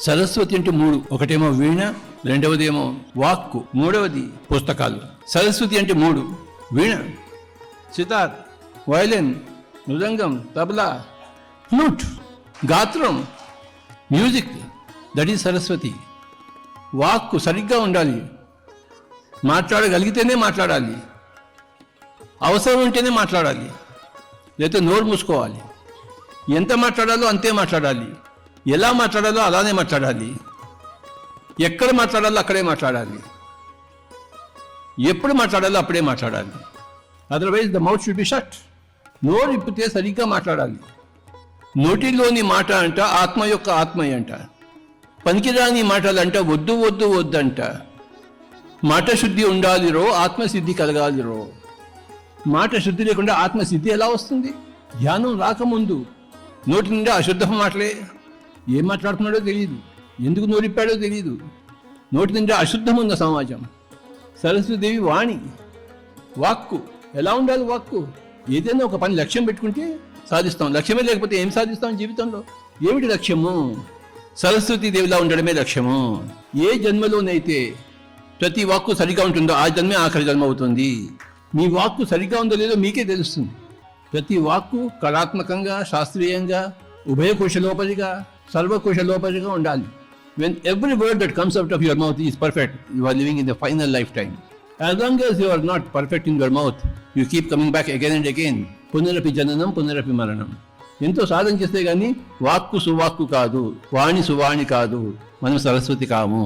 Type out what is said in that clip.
సరస్వతి అంటే మూడు. ఒకటేమో వీణ, రెండవదేమో వాక్కు, మూడవది పుస్తకాలు. సరస్వతి అంటే మూడు: వీణ, సితార్, వయలిన్, మృదంగం, తబలా, ఫ్లూట్, గాత్రం, మ్యూజిక్. That is Saraswati. వాక్కు సరిగ్గా ఉండాలి, మాట్లాడగలిగితేనే మాట్లాడాలి, అవసరం ఉంటేనే మాట్లాడాలి, లేకపోతే నోరు మూసుకోవాలి. ఎంత మాట్లాడాలో అంతే మాట్లాడాలి, ఎలా మాట్లాడాలో అలానే మాట్లాడాలి, ఎక్కడ మాట్లాడాలో అక్కడే మాట్లాడాలి, ఎప్పుడు మాట్లాడాలో అప్పుడే మాట్లాడాలి. Otherwise the mouth should be shut. నోరు ఇప్పితే సరిగ్గా మాట్లాడాలి. నోటిలోని మాట అంట ఆత్మ యొక్క ఆత్మయ్య అంట. పనికిరాని మాటలంట వద్దు వద్దు వద్దంట. మాట శుద్ధి ఉండాలిరో, ఆత్మసిద్ధి కలగాలిరో. మాట శుద్ధి లేకుండా ఆత్మసిద్ధి ఎలా వస్తుంది? ధ్యానం రాకముందు నోటి నిండా అశుద్ధ మాటలే. ఏం మాట్లాడుతున్నాడో తెలియదు, ఎందుకు నోరిప్పాడో తెలియదు. నోటి నిండా అశుద్ధం ఉన్న సమాజం. సరస్వతీదేవి వాణి, వాక్కు. ఎలా ఉండాలి వాక్కు? ఏదైనా ఒక పని లక్ష్యం పెట్టుకుంటే సాధిస్తాం. లక్ష్యమే లేకపోతే ఏం సాధిస్తాం జీవితంలో? ఏమిటి లక్ష్యము? సరస్వతీదేవిలా ఉండడమే లక్ష్యము. ఏ జన్మలోనైతే ప్రతి వాక్కు సరిగా ఉంటుందో ఆ జన్మే ఆఖరి జన్మ అవుతుంది. మీ వాక్కు సరిగ్గా ఉందో లేదో మీకే తెలుస్తుంది. ప్రతి వాక్కు కళాత్మకంగా, శాస్త్రీయంగా, ఉభయ కుశలోపరిగా, సర్వకుశలోపరిగా ఉండాలి. When every word that comes out of your mouth is perfect, you are living in the final lifetime. As long as you are not perfect in your mouth, you keep coming back again and again. పునరపి జననం, పునరపి మరణం. ఎంతో సాధన చేస్తే కానీ వాక్కు సువాక్కు కాదు, వాణి సువాణి కాదు, మనం సరస్వతి కాము.